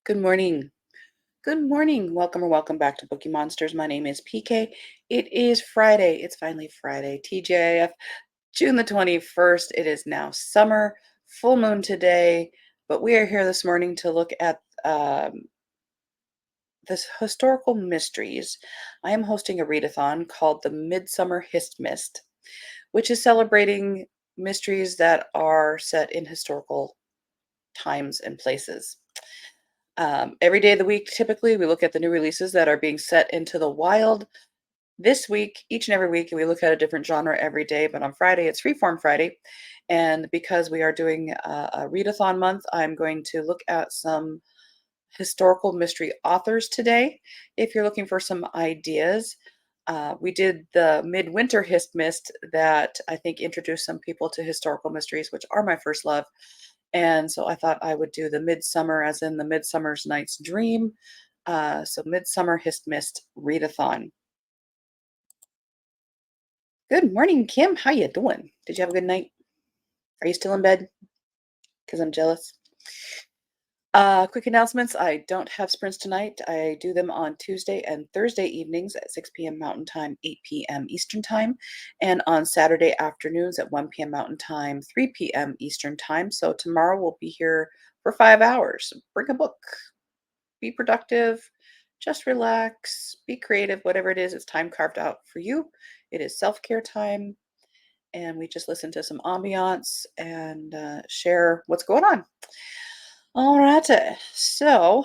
Good morning. Good morning. Welcome or welcome back to Bookeemonsters. My name is PK. It is Friday. It's finally Friday. TGIF, June the 21st. It is now summer, full moon today, but we are here this morning to look at this historical mysteries. I am hosting a readathon called the Midsummer HistMyst, which is celebrating mysteries that are set in historical times and places. Every day of the week, typically, we look at the new releases that are being set into the wild. This week, each and every week, we look at a different genre every day, but on Friday, it's Freeform Friday. And because we are doing a readathon month, I'm going to look at some historical mystery authors today. If you're looking for some ideas, we did the Midwinter HistMyst that I think introduced some people to historical mysteries, which are my first love. And so I thought I would do the Midsummer, as in the Midsummer's Night's Dream. So Midsummer HistMyst readathon. Good morning, Kim. How you doing? Did you have a good night? Are you still in bed? Because I'm jealous. Quick announcements. I don't have sprints tonight. I do them on Tuesday and Thursday evenings at 6 p.m. Mountain Time, 8 p.m. Eastern Time, and on Saturday afternoons at 1 p.m. Mountain Time, 3 p.m. Eastern Time. So tomorrow we'll be here for 5 hours. Bring a book, be productive, just relax, be creative, whatever it is, it's time carved out for you. It is self-care time, and we just listen to some ambiance and share what's going on. All right. So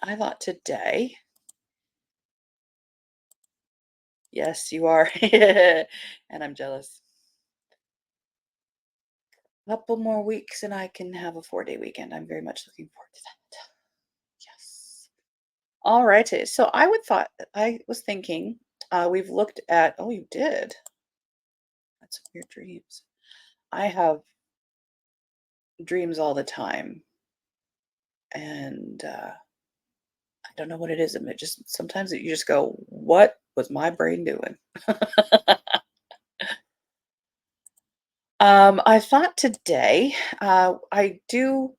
I thought today, yes, you are, and I'm jealous. Couple more weeks and I can have a 4-day weekend. I'm very much looking forward to that. Yes. All righty. So I was thinking, we've looked at, oh, you did. That's weird dreams. I have dreams all the time, and I don't know what it is. And it just sometimes you just go, "What was my brain doing?" I thought today, I do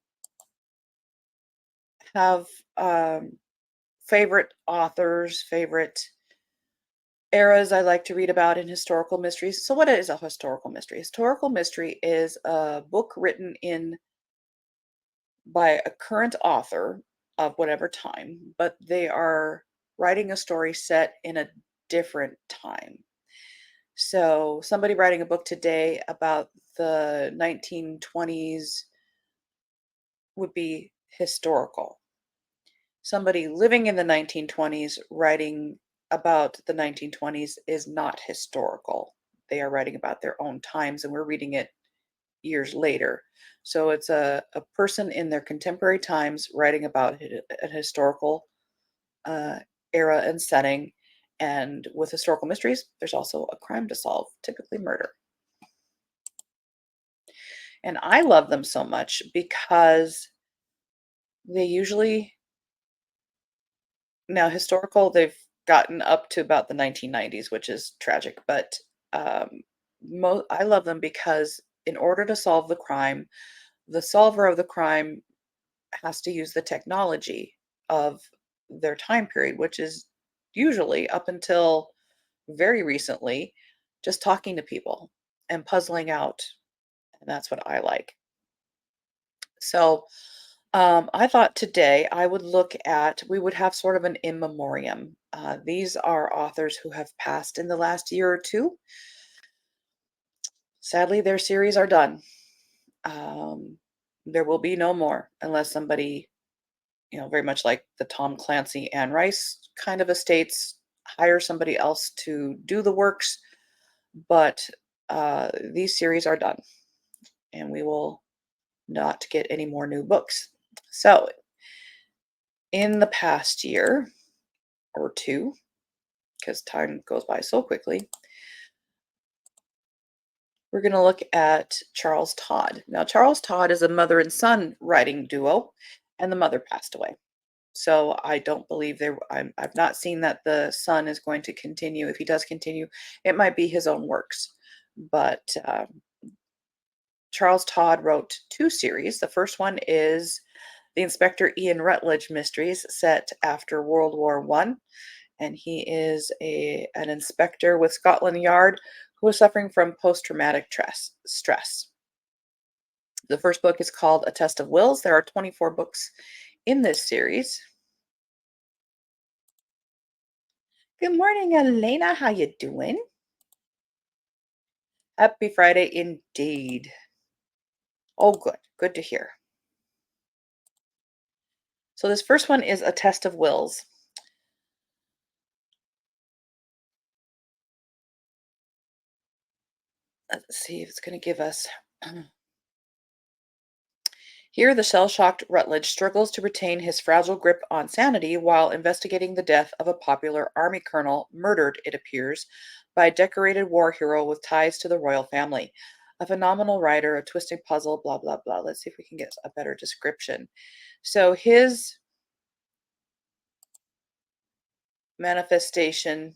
have favorite authors, favorite eras I like to read about in historical mysteries. So, what is a historical mystery? Historical mystery is a book written in by a current author of whatever time, but they are writing a story set in a different time. So, somebody writing a book today about the 1920s would be historical. Somebody living in the 1920s writing about the 1920s is not historical. They are writing about their own times, and we're reading it years later. So it's a person in their contemporary times writing about a historical uh, era and setting. And with historical mysteries, there's also a crime to solve, typically murder. And I love them so much because they usually, now historical, they've gotten up to about the 1990s, which is tragic, but um, I love them because in order to solve the crime, the solver of the crime has to use the technology of their time period, which is usually up until very recently just talking to people and puzzling out. And that's what I like. So I thought today I would look at, we would have sort of an in memoriam. These are authors who have passed in the last year or two. Sadly, their series are done. Um, there will be no more unless somebody, very much like the Tom Clancy, Anne Rice kind of estates, hire somebody else to do the works. But these series are done, and we will not get any more new books. So, in the past year or two, because time goes by so quickly, we're going to look at Charles Todd. Now, Charles Todd is a mother and son writing duo, and the mother passed away. So I don't believe I've not seen that the son is going to continue. If he does continue, it might be his own works. But Charles Todd wrote two series. The first one is The Inspector Ian Rutledge mysteries set after World War One, and he is an inspector with Scotland Yard who is suffering from post-traumatic stress. The first book is called A Test of Wills. There are 24 books in this series. Good morning, Elena. How you doing? Happy Friday indeed. Oh, good. Good to hear. So this first one is A Test of Wills. Let's see if it's going to give us. Here, the shell-shocked Rutledge struggles to retain his fragile grip on sanity while investigating the death of a popular army colonel, murdered, it appears, by a decorated war hero with ties to the royal family. A phenomenal writer, a twisting puzzle, blah, blah, blah. Let's see if we can get a better description. So his manifestation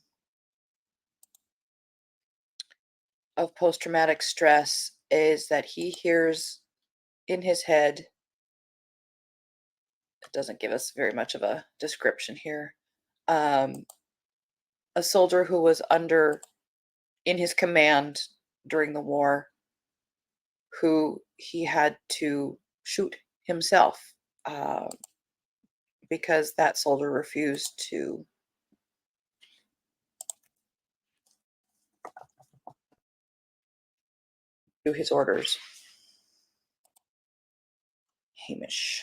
of post-traumatic stress is that he hears in his head. It doesn't give us very much of a description here. A soldier who was in his command during the war, who he had to shoot himself because that soldier refused to do his orders. Hamish.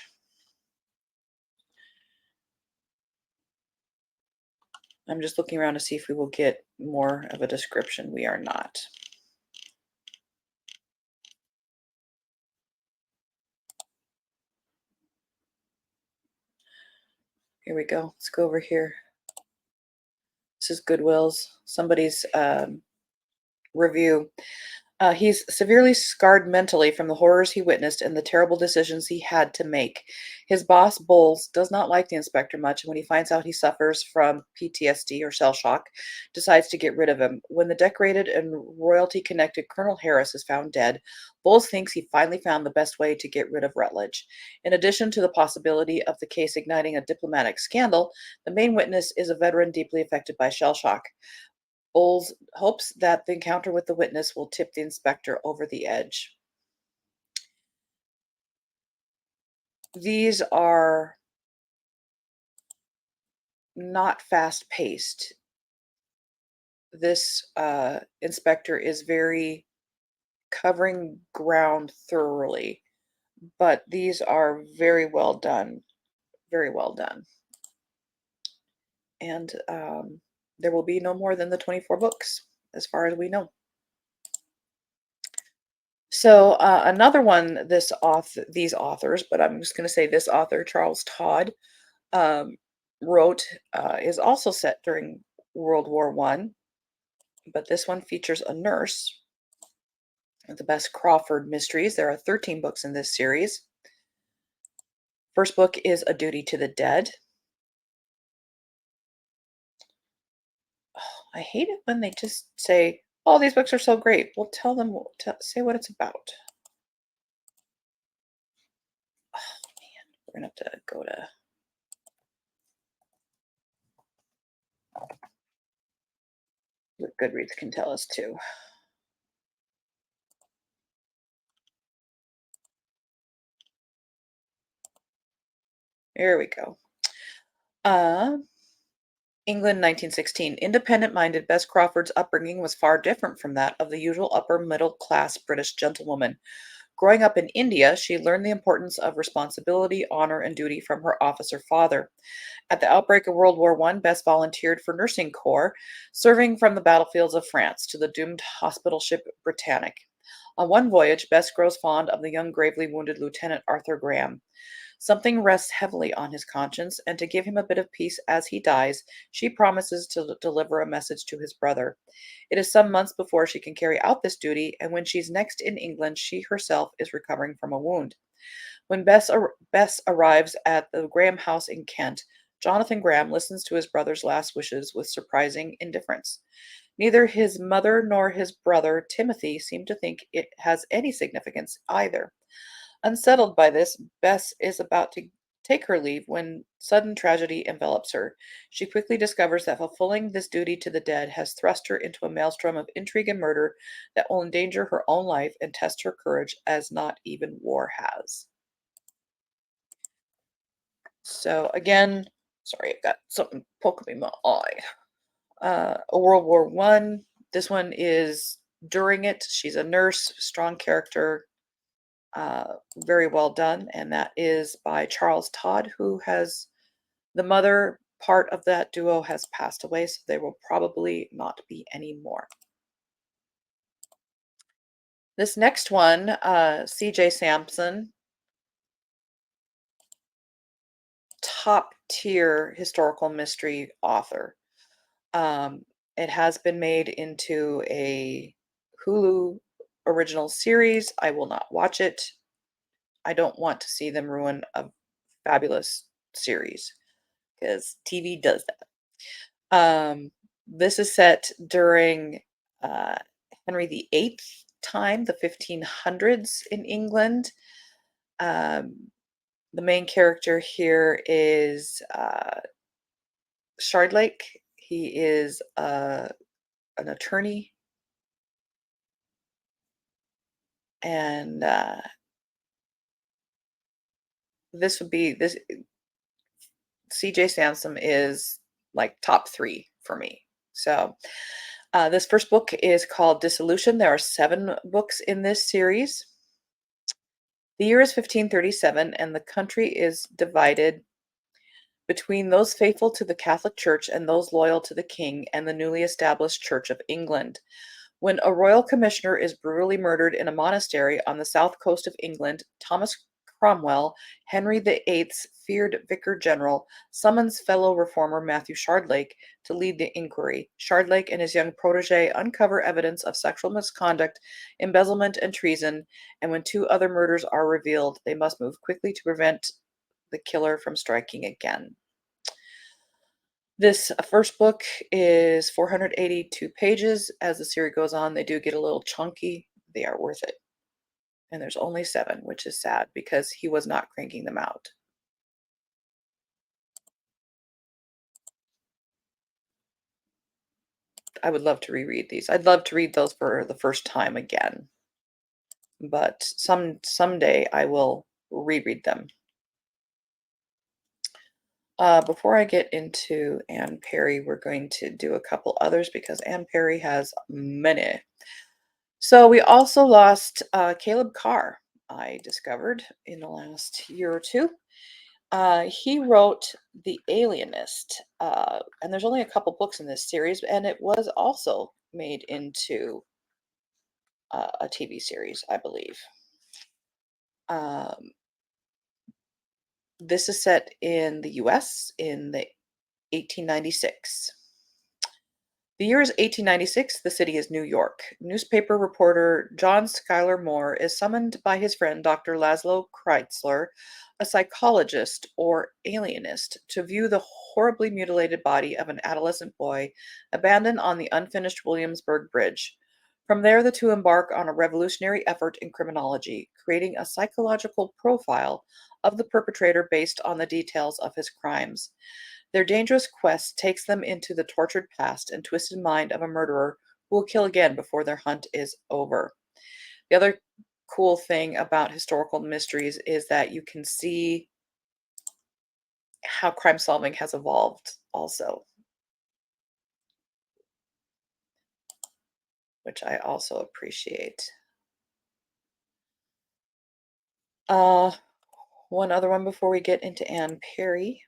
I'm just looking around to see if we will get more of a description. We are not. Here we go. Let's go over here. This is Goodwill's, somebody's review. He's severely scarred mentally from the horrors he witnessed and the terrible decisions he had to make. His boss, Bowles, does not like the inspector much, and when he finds out he suffers from PTSD or shell shock, decides to get rid of him. When the decorated and royalty-connected Colonel Harris is found dead, Bowles thinks he finally found the best way to get rid of Rutledge. In addition to the possibility of the case igniting a diplomatic scandal, the main witness is a veteran deeply affected by shell shock. Bowles hopes that the encounter with the witness will tip the inspector over the edge. These are not fast-paced. This inspector is very covering ground thoroughly, but these are very well done. Very well done. And there will be no more than the 24 books, as far as we know. So another one, these authors, but I'm just going to say this author, Charles Todd, wrote, is also set during World War One, but this one features a nurse. The Bess Crawford mysteries. There are 13 books in this series. First book is A Duty to the Dead. Oh, I hate it when they just say, "Oh, these books are so great." Well, tell them, say what it's about. Oh man, we're gonna have to go to. What Goodreads can tell us too. Here we go. England, 1916. Independent-minded Bess Crawford's upbringing was far different from that of the usual upper-middle-class British gentlewoman. Growing up in India, she learned the importance of responsibility, honor, and duty from her officer father. At the outbreak of World War I, Bess volunteered for nursing corps, serving from the battlefields of France to the doomed hospital ship Britannic. On one voyage, Bess grows fond of the young, gravely wounded Lieutenant Arthur Graham. Something rests heavily on his conscience, and to give him a bit of peace as he dies, she promises to deliver a message to his brother. It is some months before she can carry out this duty, and when she's next in England, she herself is recovering from a wound. When Bess arrives at the Graham house in Kent, Jonathan Graham listens to his brother's last wishes with surprising indifference. Neither his mother nor his brother, Timothy, seem to think it has any significance either. Unsettled by this, Bess is about to take her leave when sudden tragedy envelops her. She quickly discovers that fulfilling this duty to the dead has thrust her into a maelstrom of intrigue and murder that will endanger her own life and test her courage as not even war has. So again, sorry, I've got something poking me in my eye. A World War One. This one is during it. She's a nurse, strong character, very well done, and that is by Charles Todd, who has the mother part of that duo has passed away, so there will probably not be any more. This next one, C.J. Sampson, top tier historical mystery author. It has been made into a Hulu original series. I will not watch it. I don't want to see them ruin a fabulous series because TV does that. This is set during uh, Henry VIII time, the 1500s in England. The main character here is Shardlake. He is an attorney, and this would be this. C.J. Sansom is like top 3 for me. So this first book is called Dissolution. There are 7 books in this series. The year is 1537, and the country is divided between those faithful to the Catholic Church and those loyal to the king and the newly established Church of England. When a royal commissioner is brutally murdered in a monastery on the south coast of England, Thomas Cromwell, Henry VIII's feared vicar general, summons fellow reformer Matthew Shardlake to lead the inquiry. Shardlake and his young protege uncover evidence of sexual misconduct, embezzlement, and treason, and when 2 other murders are revealed, they must move quickly to prevent the killer from striking again. This first book is 482 pages. As the series goes on, they do get a little chunky. They are worth it. And there's only 7, which is sad because he was not cranking them out. I would love to reread these. I'd love to read those for the first time again. But someday I will reread them. Before I get into Anne Perry, we're going to do a couple others because Anne Perry has many. So we also lost Caleb Carr, I discovered in the last year or 2. He wrote The Alienist, and there's only a couple books in this series, and it was also made into a TV series, I believe. This is set in the US in the 1896. The year is 1896. The city is New York. Newspaper reporter John Schuyler Moore is summoned by his friend Dr. Laszlo Kreitzler, a psychologist or alienist, to view the horribly mutilated body of an adolescent boy abandoned on the unfinished Williamsburg Bridge. From there, the 2 embark on a revolutionary effort in criminology, creating a psychological profile of the perpetrator based on the details of his crimes. Their dangerous quest takes them into the tortured past and twisted mind of a murderer who will kill again before their hunt is over. The other cool thing about historical mysteries is that you can see how crime solving has evolved also, which I also appreciate. One other one before we get into Anne Perry.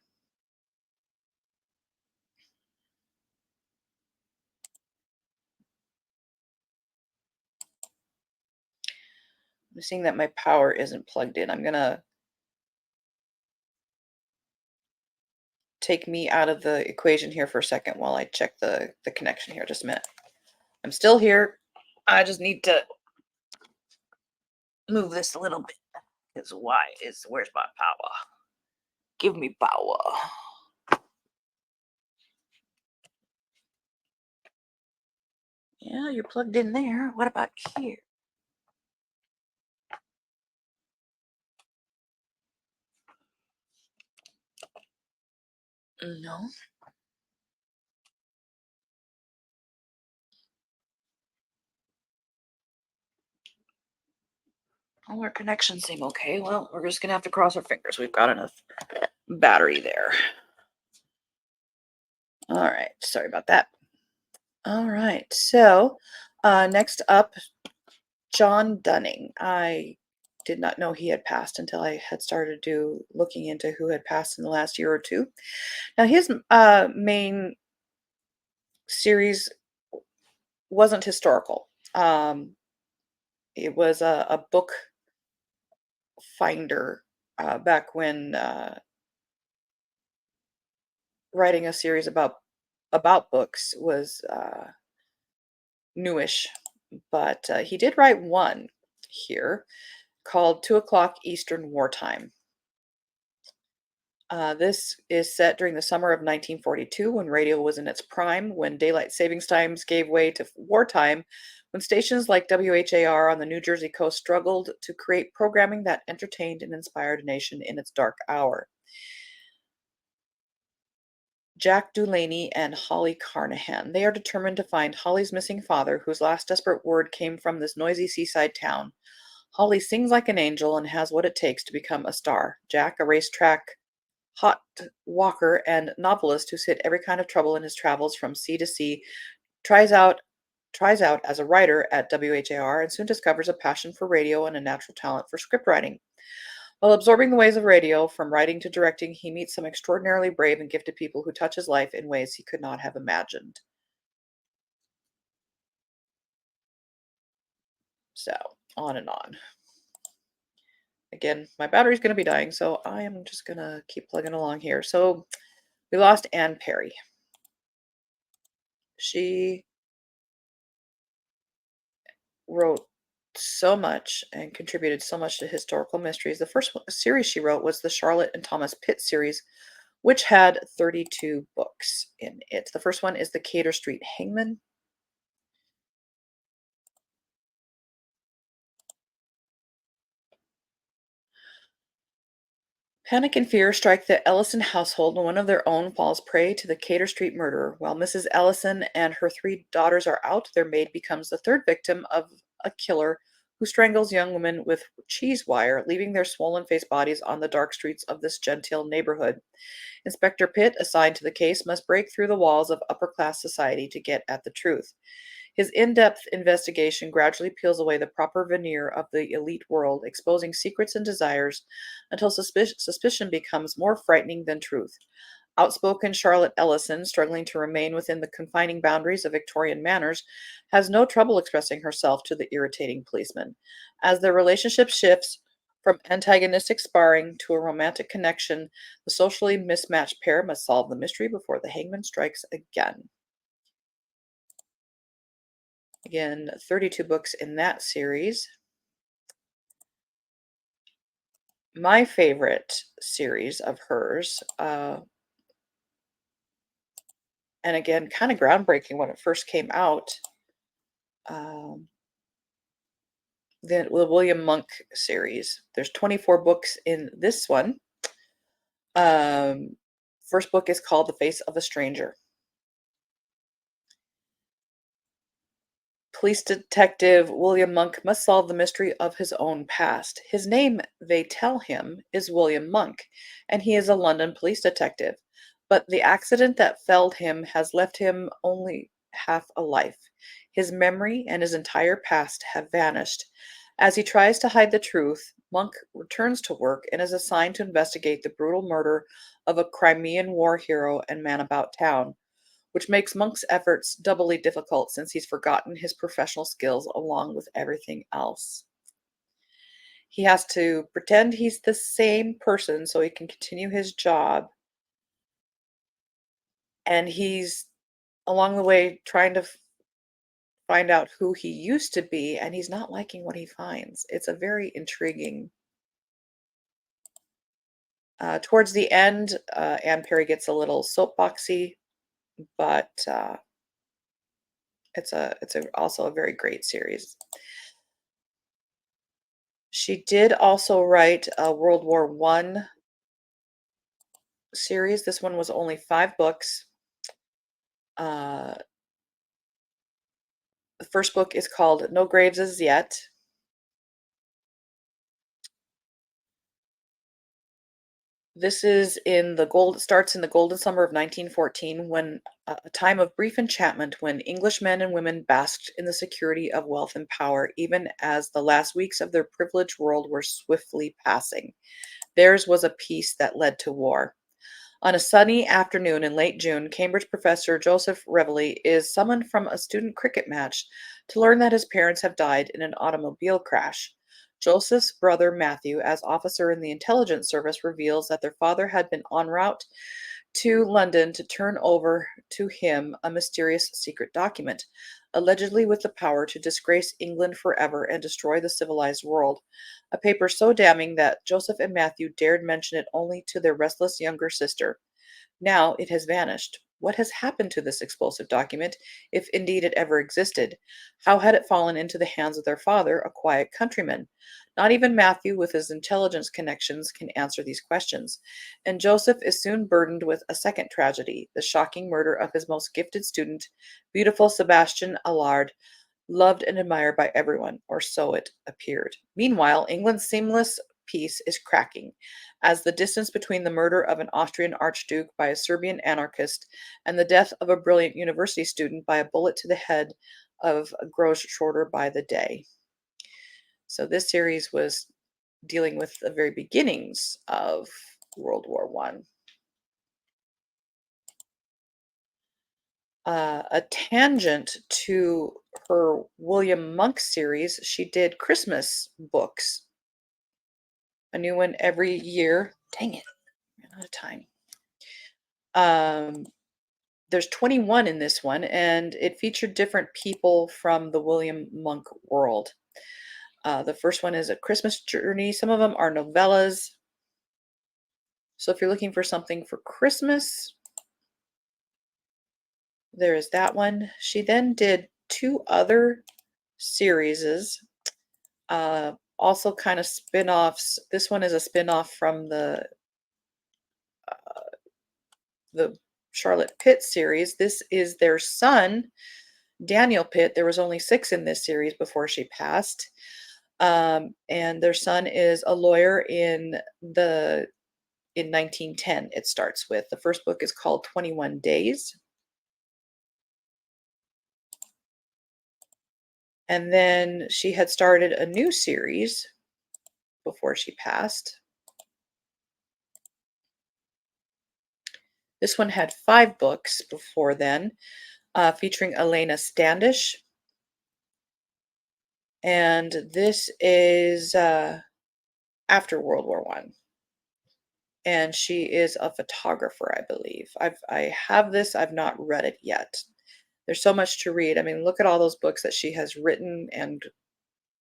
I'm seeing that my power isn't plugged in. I'm gonna take me out of the equation here for a second while I check the connection here. Just a minute. I'm still here. I just need to move this a little bit. Because where's my power? Give me power. Yeah, you're plugged in there. What about here? No. All our connections seem okay. Well, we're just gonna have to cross our fingers. We've got enough battery there. All right. Sorry about that. All right. So, next up, John Dunning. I did not know he had passed until I had started looking into who had passed in the last year or two. Now, his main series wasn't historical. It was a book finder back when writing a series about books was newish. But he did write one here called 2 o'clock Eastern Wartime. This is set during the summer of 1942 when radio was in its prime, when daylight savings times gave way to wartime, when stations like WHAR on the New Jersey coast struggled to create programming that entertained and inspired a nation in its dark hour. Jack Dulaney and Holly Carnahan. They are determined to find Holly's missing father, whose last desperate word came from this noisy seaside town. Holly sings like an angel and has what it takes to become a star. Jack, a racetrack hot walker and novelist who's hit every kind of trouble in his travels from sea to sea, tries out tries out as a writer at WHAR and soon discovers a passion for radio and a natural talent for script writing. While absorbing the ways of radio, from writing to directing, he meets some extraordinarily brave and gifted people who touch his life in ways he could not have imagined. So, on and on. Again, my battery's going to be dying, so I am just going to keep plugging along here. So, we lost Anne Perry. She wrote so much and contributed so much to historical mysteries. The first series she wrote was the Charlotte and Thomas Pitt series, which had 32 books in it. The first one is The Cater Street Hangman. Panic and fear strike the Ellison household when one of their own falls prey to the Cater Street murderer. While Mrs. Ellison and her three daughters are out, their maid becomes the third victim of a killer who strangles young women with cheese wire, leaving their swollen faced bodies on the dark streets of this genteel neighborhood. Inspector Pitt, assigned to the case, must break through the walls of upper class society to get at the truth. His in depth investigation gradually peels away the proper veneer of the elite world, exposing secrets and desires until suspicion becomes more frightening than truth. Outspoken Charlotte Ellison, struggling to remain within the confining boundaries of Victorian manners, has no trouble expressing herself to the irritating policeman. As their relationship shifts from antagonistic sparring to a romantic connection, the socially mismatched pair must solve the mystery before the hangman strikes again. Again, 32 books in that series. My favorite series of hers, and again, kind of groundbreaking when it first came out, um, the William Monk series. There's 24 books in this one. Um, First book is called The Face of a Stranger. Police detective William Monk must solve the mystery of his own past. His name, they tell him, is William Monk, and he is a London police detective. But the accident that felled him has left him only half a life. His memory and his entire past have vanished. As he tries to hide the truth, Monk returns to work and is assigned to investigate the brutal murder of a Crimean War hero and man about town, which makes Monk's efforts doubly difficult since he's forgotten his professional skills along with everything else. He has to pretend he's the same person so he can continue his job, and he's along the way trying to find out who he used to be, and he's not liking what he finds. It's a very intriguing. Towards the end, Anne Perry gets a little soapboxy, but it's also a very great series. She did also write a World War I series. This one was only 5 books. Uh, the first book is called No Graves as Yet. This is in the gold starts in the golden summer of 1914, when a time of brief enchantment, when English men and women basked in the security of wealth and power, even as the last weeks of their privileged world were swiftly passing. Theirs was a peace that led to war. On a sunny afternoon in late June, Cambridge professor Joseph Reveley is summoned from a student cricket match to learn that his parents have died in an automobile crash. Joseph's brother Matthew, as officer in the intelligence service, reveals that their father had been en route to London to turn over to him a mysterious secret document, allegedly with the power to disgrace England forever and destroy the civilized world. A paper so damning that Joseph and Matthew dared mention it only to their restless younger sister. Now it has vanished. What has happened to this explosive document, if indeed it ever existed? How had it fallen into the hands of their father, a quiet countryman? Not even Matthew, with his intelligence connections, can answer these questions. And Joseph is soon burdened with a second tragedy, the shocking murder of his most gifted student, beautiful Sebastian Allard, loved and admired by everyone, or so it appeared. Meanwhile, England's seamless peace is cracking, as the distance between the murder of an Austrian archduke by a Serbian anarchist and the death of a brilliant university student by a bullet to the head of grows shorter by the day. So this series was dealing with the very beginnings of World War One. A tangent to her William Monk series, she did Christmas books, a new one every year. Dang it, ran out of time. Um, there's 21 in this one, and it featured different people from the William Monk world. The first one is A Christmas Journey. Some of them are novellas. So if you're looking for something for Christmas, there is that one. She then did 2 other series, also kind of spin-offs. This one is a spin-off from the Charlotte Pitt series. This is their son, Daniel Pitt. There was only 6 in this series before she passed. And their son is a lawyer in 1910. It starts with, the first book is called 21 Days. And then she had started a new series before she passed. This one had 5 books before then, featuring Elena Standish. And this is after World War One. And she is a photographer, I believe. I have this, I've not read it yet. There's so much to read. I mean, look at all those books that she has written, and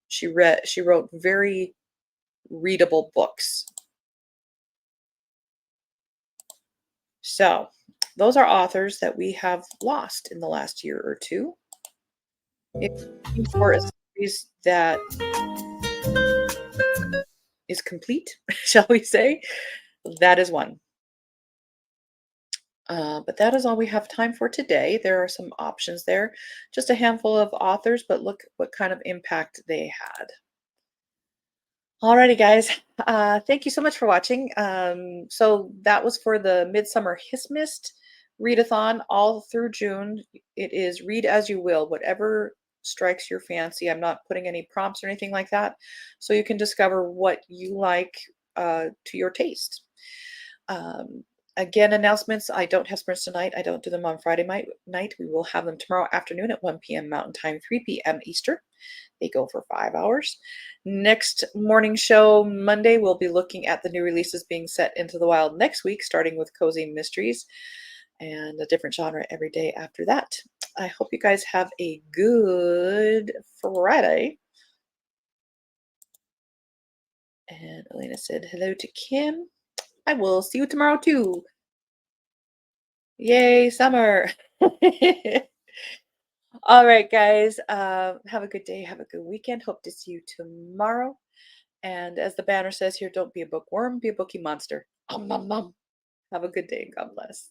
she wrote very readable books. So, those are authors that we have lost in the last year or two. If you're looking for a series that is complete, shall we say, that is one. But that is all we have time for today. There are some options there, just a handful of authors, but look what kind of impact they had. Alrighty, guys. Thank you so much for watching. So that was for the Midsummer HistMyst readathon all through June. It is read as you will, whatever strikes your fancy. I'm not putting any prompts or anything like that, so you can discover what you like to your taste. Again, announcements. I don't have sprints tonight. I don't do them on Friday night. We will have them tomorrow afternoon at 1 p.m. Mountain Time, 3 p.m. Eastern. They go for 5 hours. Next morning show, Monday, we'll be looking at the new releases being set into the wild next week, starting with Cozy Mysteries and a different genre every day after that. I hope you guys have a good Friday. And Elena said hello to Kim. I will see you tomorrow too. Yay, summer. All right, guys. Have a good day. Have a good weekend. Hope to see you tomorrow. And as the banner says here, don't be a bookworm, be a bookie monster. Om nom nom. Have a good day and God bless.